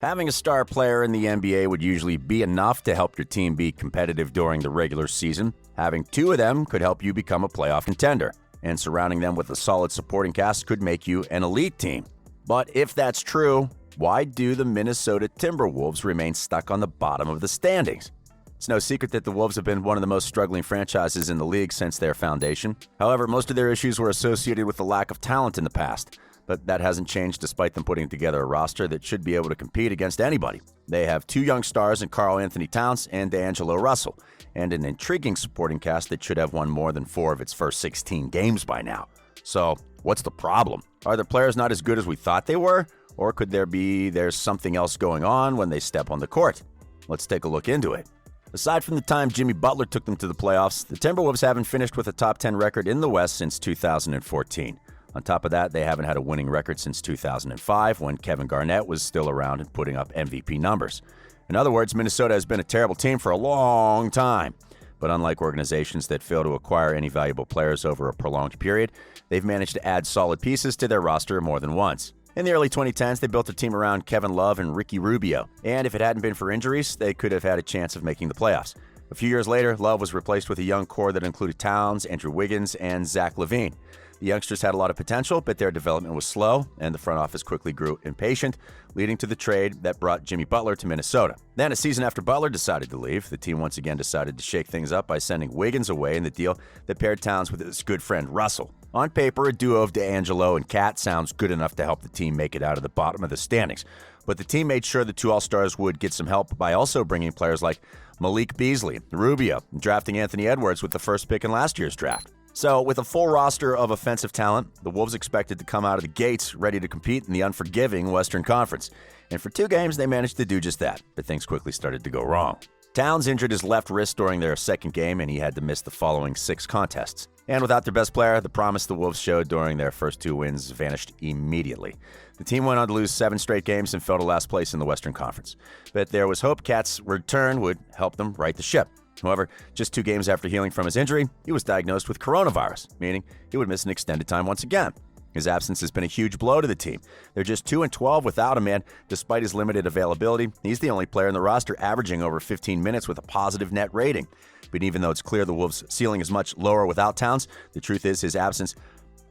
Having a star player in the NBA would usually be enough to help your team be competitive during the regular season. Having two of them could help you become a playoff contender, and surrounding them with a solid supporting cast could make you an elite team. But if that's true, why do the Minnesota Timberwolves remain stuck on the bottom of the standings? It's no secret that the Wolves have been one of the most struggling franchises in the league since their foundation. However, most of their issues were associated with the lack of talent in the past. But that hasn't changed despite them putting together a roster that should be able to compete against anybody. They have two young stars in Karl Anthony Towns and D'Angelo Russell, and an intriguing supporting cast that should have won more than 4 of its first 16 games by now. So, what's the problem? Are the players not as good as we thought they were? Or could there's something else going on when they step on the court? Let's take a look into it. Aside from the time Jimmy Butler took them to the playoffs, the Timberwolves haven't finished with a top 10 record in the West since 2014. On top of that, they haven't had a winning record since 2005, when Kevin Garnett was still around and putting up MVP numbers. In other words, Minnesota has been a terrible team for a long time. But unlike organizations that fail to acquire any valuable players over a prolonged period, they've managed to add solid pieces to their roster more than once. In the early 2010s, they built a team around Kevin Love and Ricky Rubio, and if it hadn't been for injuries, they could have had a chance of making the playoffs. A few years later, Love was replaced with a young core that included Towns, Andrew Wiggins, and Zach LaVine. The youngsters had a lot of potential, but their development was slow, and the front office quickly grew impatient, leading to the trade that brought Jimmy Butler to Minnesota. Then, a season after Butler decided to leave, the team once again decided to shake things up by sending Wiggins away in the deal that paired Towns with his good friend Russell. On paper, a duo of D'Angelo and Cat sounds good enough to help the team make it out of the bottom of the standings, but the team made sure the two All-Stars would get some help by also bringing players like Malik Beasley, Rubio, and drafting Anthony Edwards with the first pick in last year's draft. So, with a full roster of offensive talent, the Wolves expected to come out of the gates ready to compete in the unforgiving Western Conference. And for 2 games, they managed to do just that, but things quickly started to go wrong. Towns injured his left wrist during their second game, and he had to miss the following 6 contests. And without their best player, the promise the Wolves showed during their first 2 wins vanished immediately. The team went on to lose 7 straight games and fell to last place in the Western Conference. But there was hope Cat's return would help them right the ship. However, just 2 games after healing from his injury, he was diagnosed with coronavirus, meaning he would miss an extended time once again. His absence has been a huge blow to the team. They're just 2-12 without him, and despite his limited availability, he's the only player in the roster averaging over 15 minutes with a positive net rating. But even though it's clear the Wolves' ceiling is much lower without Towns, the truth is his absence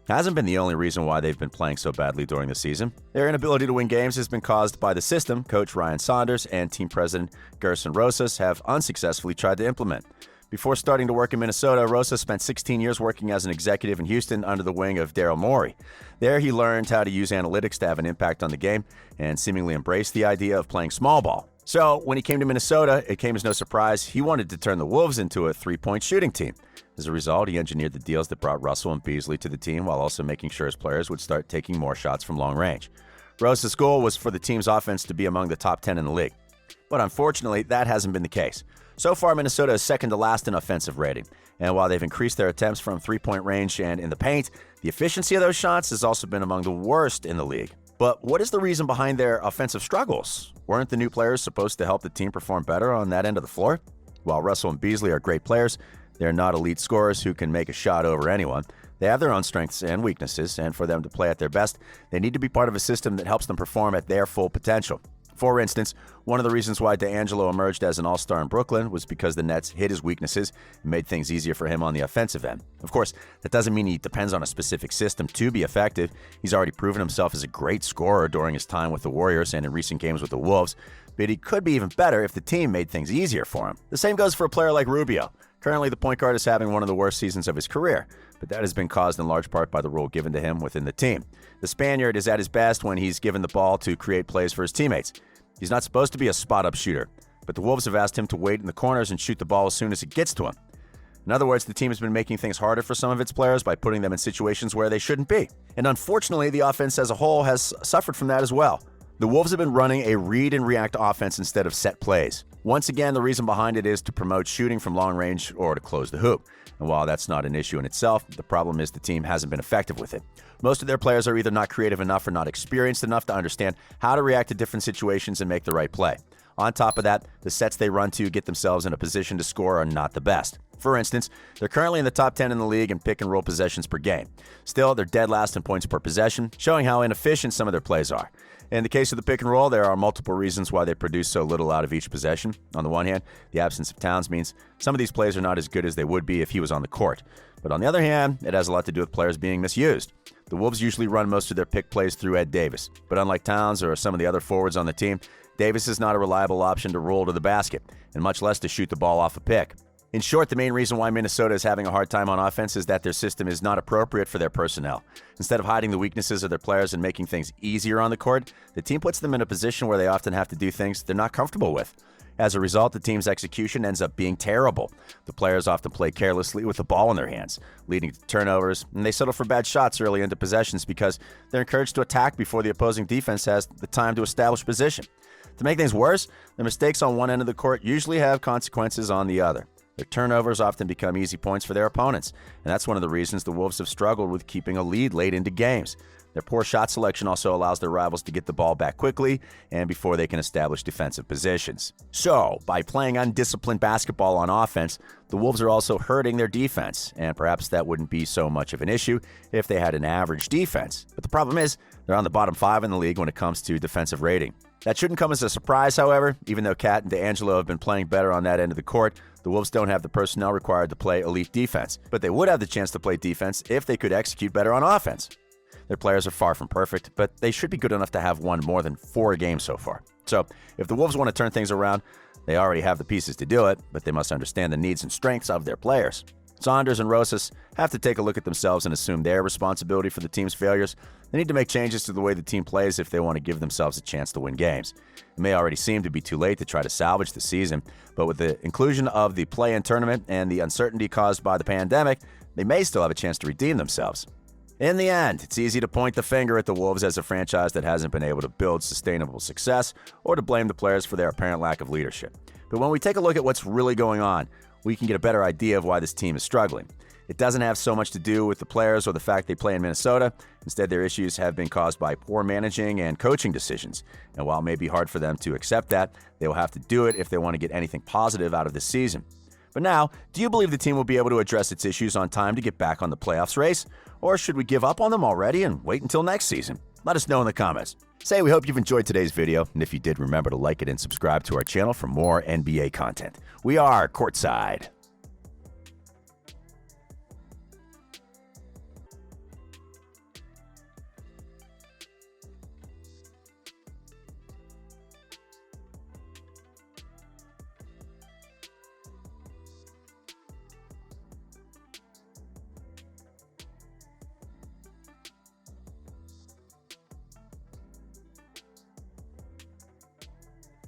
hasn't been the only reason why they've been playing so badly during the season. Their inability to win games has been caused by the system Coach Ryan Saunders and team president Gerson Rosas have unsuccessfully tried to implement. Before starting to work in Minnesota, Rosas spent 16 years working as an executive in Houston under the wing of Daryl Morey. There, he learned how to use analytics to have an impact on the game and seemingly embraced the idea of playing small ball. So, when he came to Minnesota, it came as no surprise he wanted to turn the Wolves into a 3-point shooting team. As a result, he engineered the deals that brought Russell and Beasley to the team while also making sure his players would start taking more shots from long range. Rosas' goal was for the team's offense to be among the top 10 in the league. But unfortunately, that hasn't been the case. So far, Minnesota is second to last in offensive rating. And while they've increased their attempts from 3-point range and in the paint, the efficiency of those shots has also been among the worst in the league. But what is the reason behind their offensive struggles? Weren't the new players supposed to help the team perform better on that end of the floor? While Russell and Beasley are great players, they're not elite scorers who can make a shot over anyone. They have their own strengths and weaknesses, and for them to play at their best, they need to be part of a system that helps them perform at their full potential. For instance, one of the reasons why D'Angelo emerged as an all-star in Brooklyn was because the Nets hid his weaknesses and made things easier for him on the offensive end. Of course, that doesn't mean he depends on a specific system to be effective. He's already proven himself as a great scorer during his time with the Warriors and in recent games with the Wolves, but he could be even better if the team made things easier for him. The same goes for a player like Rubio. Currently, the point guard is having one of the worst seasons of his career, but that has been caused in large part by the role given to him within the team. The Spaniard is at his best when he's given the ball to create plays for his teammates. He's not supposed to be a spot-up shooter, but the Wolves have asked him to wait in the corners and shoot the ball as soon as it gets to him. In other words, the team has been making things harder for some of its players by putting them in situations where they shouldn't be. And unfortunately, the offense as a whole has suffered from that as well. The Wolves have been running a read-and-react offense instead of set plays. Once again, the reason behind it is to promote shooting from long range or to close the hoop. And while that's not an issue in itself, the problem is the team hasn't been effective with it. Most of their players are either not creative enough or not experienced enough to understand how to react to different situations and make the right play. On top of that, the sets they run to get themselves in a position to score are not the best. For instance, they're currently in the top 10 in the league in pick-and-roll possessions per game. Still, they're dead last in points per possession, showing how inefficient some of their plays are. In the case of the pick and roll, there are multiple reasons why they produce so little out of each possession. On the one hand, the absence of Towns means some of these plays are not as good as they would be if he was on the court. But on the other hand, it has a lot to do with players being misused. The Wolves usually run most of their pick plays through Ed Davis, but unlike Towns or some of the other forwards on the team, Davis is not a reliable option to roll to the basket, and much less to shoot the ball off a pick. In short, the main reason why Minnesota is having a hard time on offense is that their system is not appropriate for their personnel. Instead of hiding the weaknesses of their players and making things easier on the court, the team puts them in a position where they often have to do things they're not comfortable with. As a result, the team's execution ends up being terrible. The players often play carelessly with the ball in their hands, leading to turnovers, and they settle for bad shots early into possessions because they're encouraged to attack before the opposing defense has the time to establish position. To make things worse, their mistakes on one end of the court usually have consequences on the other. Their turnovers often become easy points for their opponents, and that's one of the reasons the Wolves have struggled with keeping a lead late into games. Their poor shot selection also allows their rivals to get the ball back quickly and before they can establish defensive positions. So, by playing undisciplined basketball on offense, the Wolves are also hurting their defense, and perhaps that wouldn't be so much of an issue if they had an average defense. But the problem is, they're on the bottom 5 in the league when it comes to defensive rating. That shouldn't come as a surprise, however. Even though Cat and D'Angelo have been playing better on that end of the court, the Wolves don't have the personnel required to play elite defense. But they would have the chance to play defense if they could execute better on offense. Their players are far from perfect, but they should be good enough to have won more than 4 games so far. So, if the Wolves want to turn things around, they already have the pieces to do it, but they must understand the needs and strengths of their players. Saunders and Rosas have to take a look at themselves and assume their responsibility for the team's failures. They need to make changes to the way the team plays if they want to give themselves a chance to win games. It may already seem to be too late to try to salvage the season, but with the inclusion of the play-in tournament and the uncertainty caused by the pandemic, they may still have a chance to redeem themselves. In the end, it's easy to point the finger at the Wolves as a franchise that hasn't been able to build sustainable success or to blame the players for their apparent lack of leadership. But when we take a look at what's really going on, we can get a better idea of why this team is struggling. It doesn't have so much to do with the players or the fact they play in Minnesota. Instead, their issues have been caused by poor managing and coaching decisions. And while it may be hard for them to accept that, they will have to do it if they want to get anything positive out of this season. But now, do you believe the team will be able to address its issues on time to get back on the playoffs race? Or should we give up on them already and wait until next season? Let us know in the comments. Say, we hope you've enjoyed today's video, and if you did, remember to like it and subscribe to our channel for more NBA content. We are Courtside.